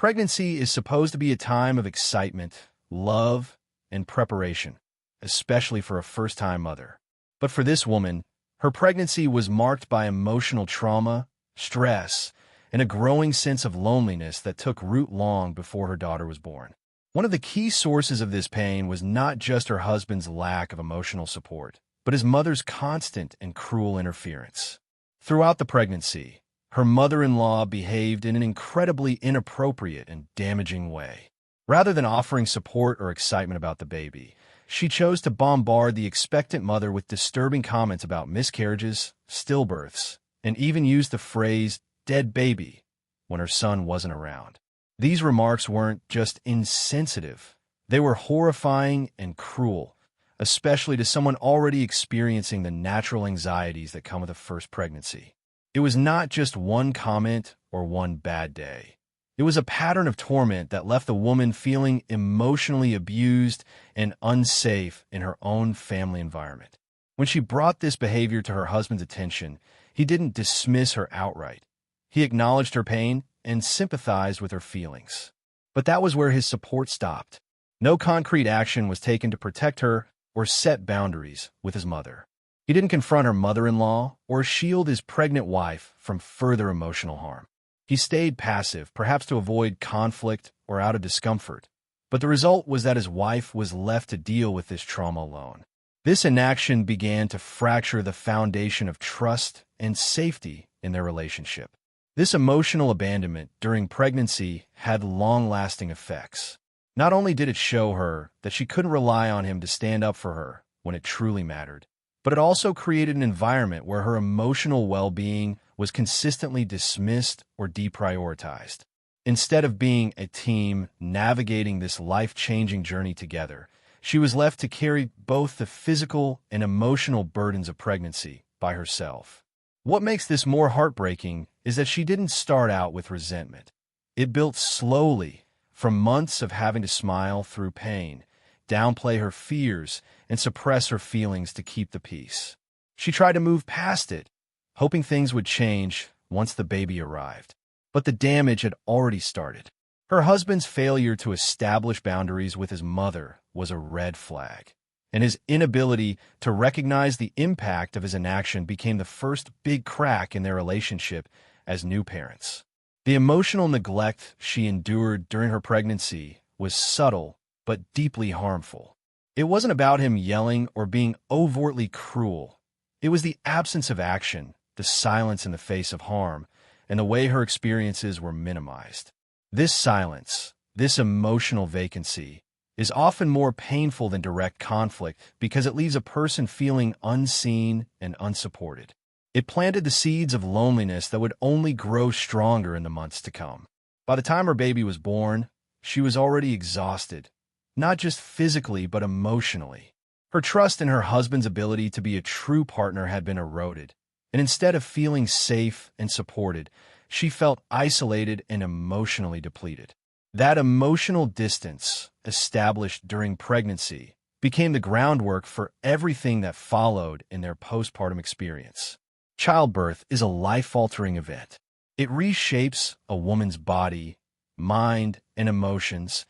Pregnancy is supposed to be a time of excitement, love, and preparation, especially for a first-time mother. But for this woman, her pregnancy was marked by emotional trauma, stress, and a growing sense of loneliness that took root long before her daughter was born. One of the key sources of this pain was not just her husband's lack of emotional support, but his mother's constant and cruel interference. Throughout the pregnancy, her mother-in-law behaved in an incredibly inappropriate and damaging way. Rather than offering support or excitement about the baby, she chose to bombard the expectant mother with disturbing comments about miscarriages, stillbirths, and even used the phrase "dead baby" when her son wasn't around. These remarks weren't just insensitive, they were horrifying and cruel, especially to someone already experiencing the natural anxieties that come with a first pregnancy. It was not just one comment or one bad day. It was a pattern of torment that left the woman feeling emotionally abused and unsafe in her own family environment. When she brought this behavior to her husband's attention, he didn't dismiss her outright. He acknowledged her pain and sympathized with her feelings. But that was where his support stopped. No concrete action was taken to protect her or set boundaries with his mother. He didn't confront her mother-in-law or shield his pregnant wife from further emotional harm. He stayed passive, perhaps to avoid conflict or out of discomfort. But the result was that his wife was left to deal with this trauma alone. This inaction began to fracture the foundation of trust and safety in their relationship. This emotional abandonment during pregnancy had long-lasting effects. Not only did it show her that she couldn't rely on him to stand up for her when it truly mattered, but it also created an environment where her emotional well-being was consistently dismissed or deprioritized. Instead of being a team navigating this life-changing journey together, she was left to carry both the physical and emotional burdens of pregnancy by herself. What makes this more heartbreaking is that she didn't start out with resentment. It built slowly, from months of having to smile through pain, downplay her fears, and suppress her feelings to keep the peace. She tried to move past it, hoping things would change once the baby arrived. But the damage had already started. Her husband's failure to establish boundaries with his mother was a red flag, and his inability to recognize the impact of his inaction became the first big crack in their relationship as new parents. The emotional neglect she endured during her pregnancy was subtle but deeply harmful. It wasn't about him yelling or being overtly cruel. It was the absence of action, the silence in the face of harm, and the way her experiences were minimized. This silence, this emotional vacancy, is often more painful than direct conflict because it leaves a person feeling unseen and unsupported. It planted the seeds of loneliness that would only grow stronger in the months to come. By the time her baby was born, she was already exhausted, not just physically but emotionally. Her trust in her husband's ability to be a true partner had been eroded, and instead of feeling safe and supported, she felt isolated and emotionally depleted. That emotional distance, established during pregnancy, became the groundwork for everything that followed in their postpartum experience. Childbirth is a life-altering event. It reshapes a woman's body, mind, and emotions,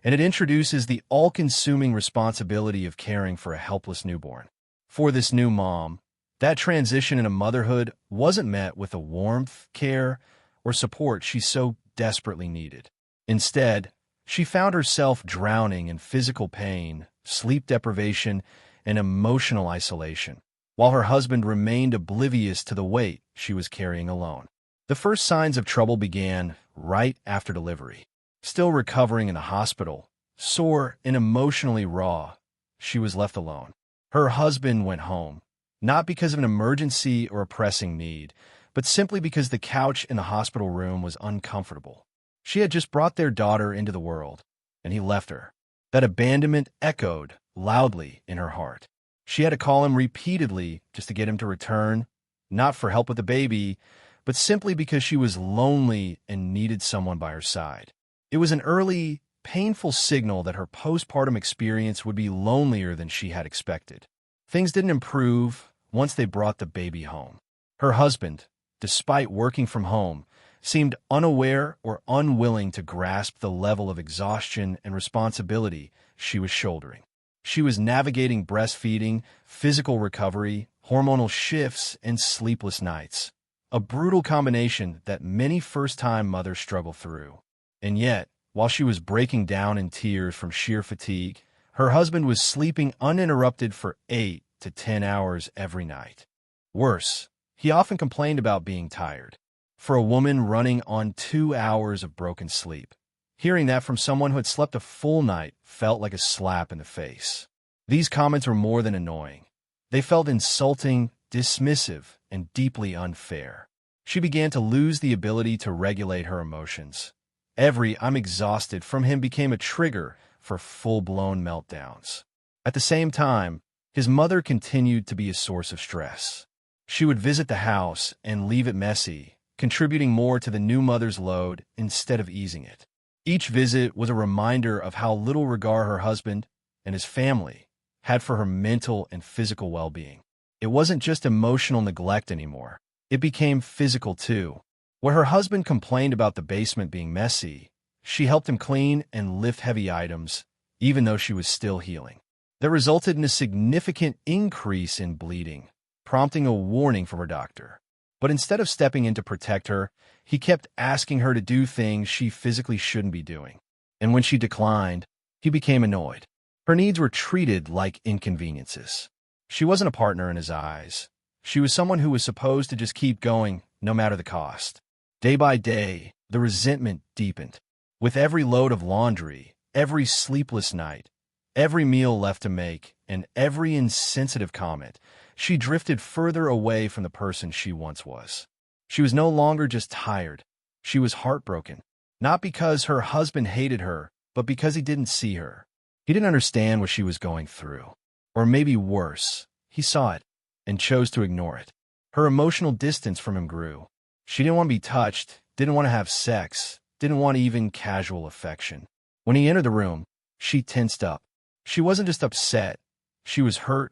and it introduces the all-consuming responsibility of caring for a helpless newborn. For this new mom, that transition into motherhood wasn't met with the warmth, care, or support she so desperately needed. Instead, she found herself drowning in physical pain, sleep deprivation, and emotional isolation, while her husband remained oblivious to the weight she was carrying alone. The first signs of trouble began right after delivery. Still recovering in the hospital, sore and emotionally raw, she was left alone. Her husband went home, not because of an emergency or a pressing need, but simply because the couch in the hospital room was uncomfortable. She had just brought their daughter into the world, and he left her. That abandonment echoed loudly in her heart. She had to call him repeatedly just to get him to return, not for help with the baby, but simply because she was lonely and needed someone by her side. It was an early, painful signal that her postpartum experience would be lonelier than she had expected. Things didn't improve once they brought the baby home. Her husband, despite working from home, seemed unaware or unwilling to grasp the level of exhaustion and responsibility she was shouldering. She was navigating breastfeeding, physical recovery, hormonal shifts, and sleepless nights. A brutal combination that many first-time mothers struggle through. And yet, while she was breaking down in tears from sheer fatigue, her husband was sleeping uninterrupted for 8 to 10 hours every night. Worse, he often complained about being tired. For a woman running on 2 hours of broken sleep, hearing that from someone who had slept a full night felt like a slap in the face. These comments were more than annoying. They felt insulting, dismissive, and deeply unfair. She began to lose the ability to regulate her emotions. Every "I'm exhausted" from him became a trigger for full-blown meltdowns. At the same time, his mother continued to be a source of stress. She would visit the house and leave it messy, contributing more to the new mother's load instead of easing it. Each visit was a reminder of how little regard her husband and his family had for her mental and physical well-being. It wasn't just emotional neglect anymore. It became physical too. Where her husband complained about the basement being messy, she helped him clean and lift heavy items, even though she was still healing. That resulted in a significant increase in bleeding, prompting a warning from her doctor. But instead of stepping in to protect her, he kept asking her to do things she physically shouldn't be doing. And when she declined, he became annoyed. Her needs were treated like inconveniences. She wasn't a partner in his eyes. She was someone who was supposed to just keep going, no matter the cost. Day by day, the resentment deepened. With every load of laundry, every sleepless night, every meal left to make, and every insensitive comment, she drifted further away from the person she once was. She was no longer just tired. She was heartbroken. Not because her husband hated her, but because he didn't see her. He didn't understand what she was going through. Or maybe worse, he saw it and chose to ignore it. Her emotional distance from him grew. She didn't want to be touched, didn't want to have sex, didn't want even casual affection. When he entered the room, she tensed up. She wasn't just upset. She was hurt,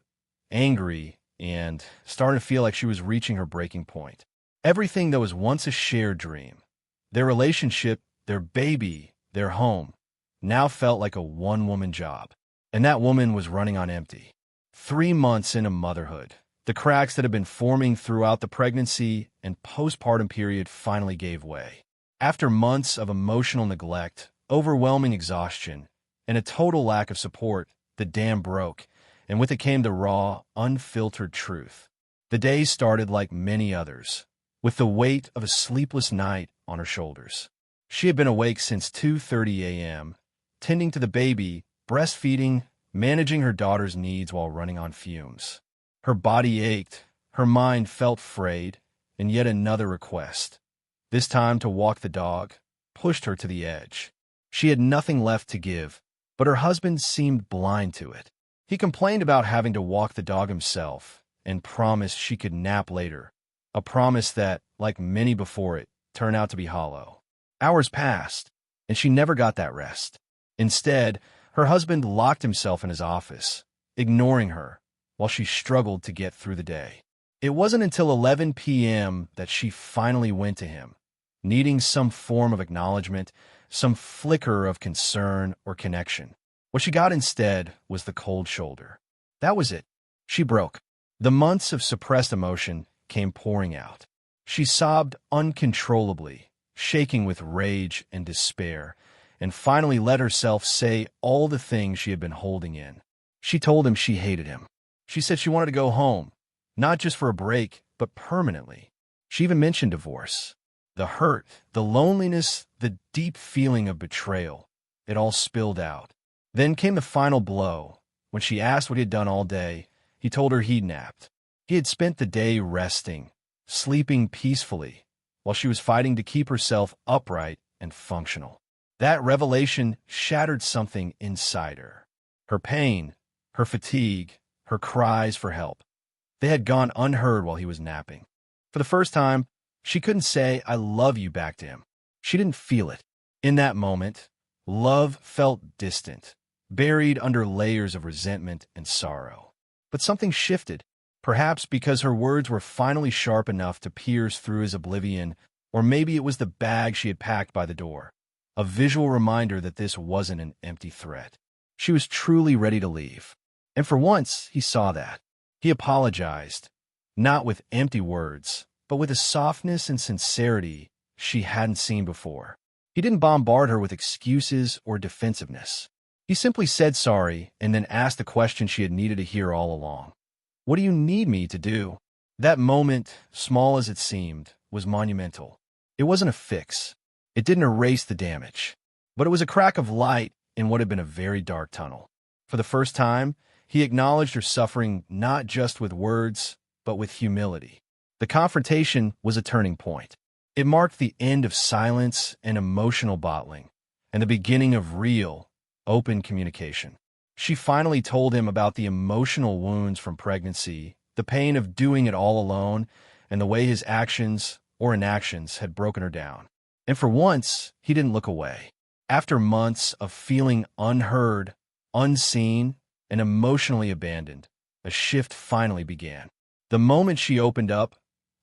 angry, and starting to feel like she was reaching her breaking point. Everything that was once a shared dream, their relationship, their baby, their home, now felt like a one-woman job. And that woman was running on empty. 3 months into motherhood, the cracks that had been forming throughout the pregnancy and postpartum period finally gave way. After months of emotional neglect, overwhelming exhaustion, and a total lack of support, the dam broke, and with it came the raw, unfiltered truth. The day started like many others, with the weight of a sleepless night on her shoulders. She had been awake since 2:30 a.m., tending to the baby, breastfeeding, managing her daughter's needs while running on fumes. Her body ached, her mind felt frayed, and yet another request, this time to walk the dog, pushed her to the edge. She had nothing left to give, but her husband seemed blind to it. He complained about having to walk the dog himself and promised she could nap later, a promise that, like many before it, turned out to be hollow. Hours passed, and she never got that rest. Instead, her husband locked himself in his office, ignoring her, while she struggled to get through the day. It wasn't until 11 p.m. that she finally went to him, needing some form of acknowledgement, some flicker of concern or connection. What she got instead was the cold shoulder. That was it. She broke. The months of suppressed emotion came pouring out. She sobbed uncontrollably, shaking with rage and despair, and finally let herself say all the things she had been holding in. She told him she hated him. She said she wanted to go home, not just for a break, but permanently. She even mentioned divorce. The hurt, the loneliness, the deep feeling of betrayal, it all spilled out. Then came the final blow. When she asked what he had done all day, he told her he'd napped. He had spent the day resting, sleeping peacefully, while she was fighting to keep herself upright and functional. That revelation shattered something inside her. Her pain, her fatigue, her cries for help. They had gone unheard while he was napping. For the first time, she couldn't say, "I love you" back to him. She didn't feel it. In that moment, love felt distant, buried under layers of resentment and sorrow. But something shifted, perhaps because her words were finally sharp enough to pierce through his oblivion Or maybe it was the bag she had packed by the door, a visual reminder that this wasn't an empty threat. She was truly ready to leave. And for once, he saw that. He apologized, not with empty words, but with a softness and sincerity she hadn't seen before. He didn't bombard her with excuses or defensiveness. He simply said sorry and then asked the question she had needed to hear all along. "What do you need me to do?" That moment, small as it seemed, was monumental. It wasn't a fix. It didn't erase the damage. But it was a crack of light in what had been a very dark tunnel. For the first time, he acknowledged her suffering not just with words, but with humility. The confrontation was a turning point. It marked the end of silence and emotional bottling, and the beginning of real, open communication. She finally told him about the emotional wounds from pregnancy, the pain of doing it all alone, and the way his actions or inactions had broken her down. And for once, he didn't look away. After months of feeling unheard, unseen, and emotionally abandoned, a shift finally began. The moment she opened up,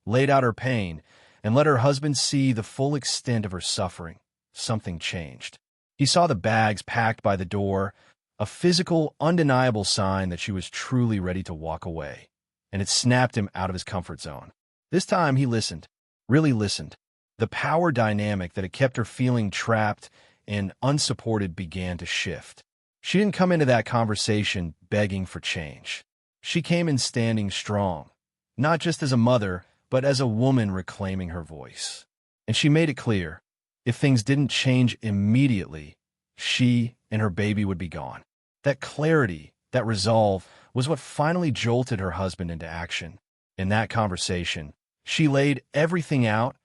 laid out her pain, and let her husband see the full extent of her suffering, something changed. He saw the bags packed by the door, a physical, undeniable sign that she was truly ready to walk away, and it snapped him out of his comfort zone. This time he listened, really listened. The power dynamic that had kept her feeling trapped and unsupported began to shift. She didn't come into that conversation begging for change. She came in standing strong, not just as a mother, but as a woman reclaiming her voice. And she made it clear, if things didn't change immediately, she and her baby would be gone. That clarity, that resolve, was what finally jolted her husband into action. In that conversation, she laid everything out,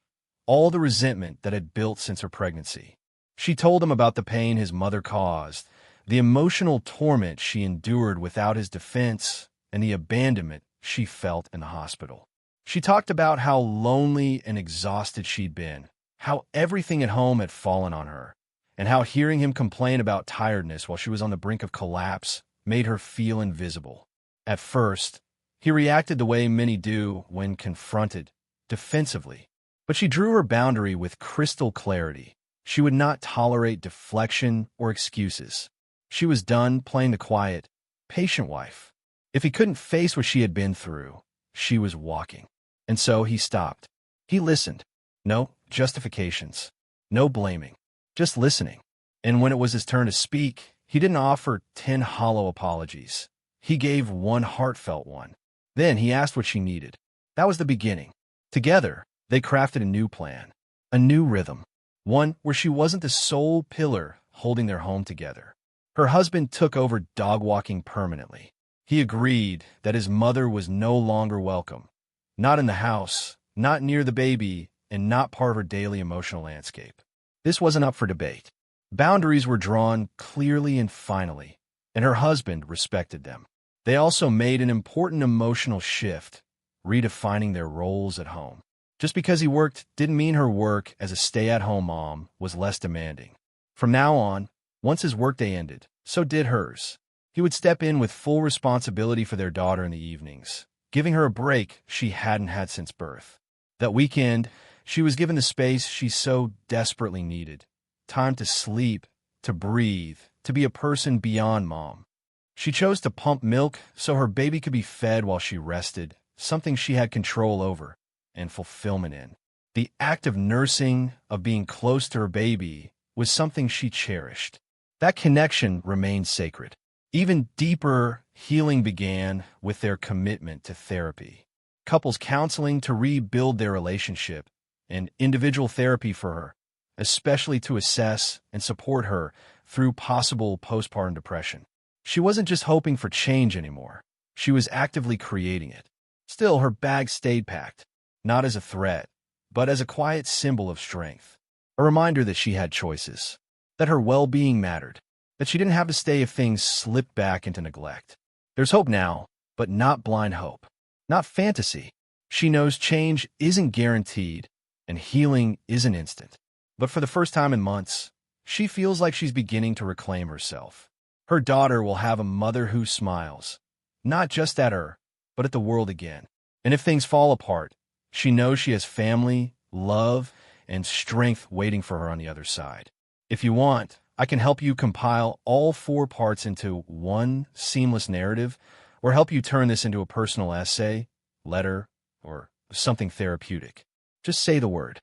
all the resentment that had built since her pregnancy. She told him about the pain his mother caused, the emotional torment she endured without his defense, and the abandonment she felt in the hospital. She talked about how lonely and exhausted she'd been, how everything at home had fallen on her, and how hearing him complain about tiredness while she was on the brink of collapse made her feel invisible. At first, he reacted the way many do when confronted, defensively. But she drew her boundary with crystal clarity. She would not tolerate deflection or excuses. She was done playing the quiet, patient wife. If he couldn't face what she had been through, she was walking. And so he stopped. He listened. No justifications. No blaming. Just listening. And when it was his turn to speak, he didn't offer 10 hollow apologies. He gave one heartfelt one. Then he asked what she needed. That was the beginning. Together, they crafted a new plan, a new rhythm, one where she wasn't the sole pillar holding their home together. Her husband took over dog walking permanently. He agreed that his mother was no longer welcome, not in the house, not near the baby, and not part of her daily emotional landscape. This wasn't up for debate. Boundaries were drawn clearly and finally, and her husband respected them. They also made an important emotional shift, redefining their roles at home. Just because he worked didn't mean her work as a stay-at-home mom was less demanding. From now on, once his workday ended, so did hers. He would step in with full responsibility for their daughter in the evenings, giving her a break she hadn't had since birth. That weekend, she was given the space she so desperately needed. Time to sleep, to breathe, to be a person beyond mom. She chose to pump milk so her baby could be fed while she rested, something she had control over and fulfillment in. The act of nursing, of being close to her baby, was something she cherished. That connection remained sacred. Even deeper healing began with their commitment to therapy. Couples counseling to rebuild their relationship, and individual therapy for her, especially to assess and support her through possible postpartum depression. She wasn't just hoping for change anymore. She was actively creating it. Still, her bag stayed packed, not as a threat, but as a quiet symbol of strength. A reminder that she had choices, that her well-being mattered, that she didn't have to stay if things slipped back into neglect. There's hope now, but not blind hope, not fantasy. She knows change isn't guaranteed, and healing isn't instant. But for the first time in months, she feels like she's beginning to reclaim herself. Her daughter will have a mother who smiles, not just at her, but at the world again. And if things fall apart, she knows she has family, love, and strength waiting for her on the other side. If you want, I can help you compile all 4 parts into one seamless narrative, or help you turn this into a personal essay, letter, or something therapeutic. Just say the word.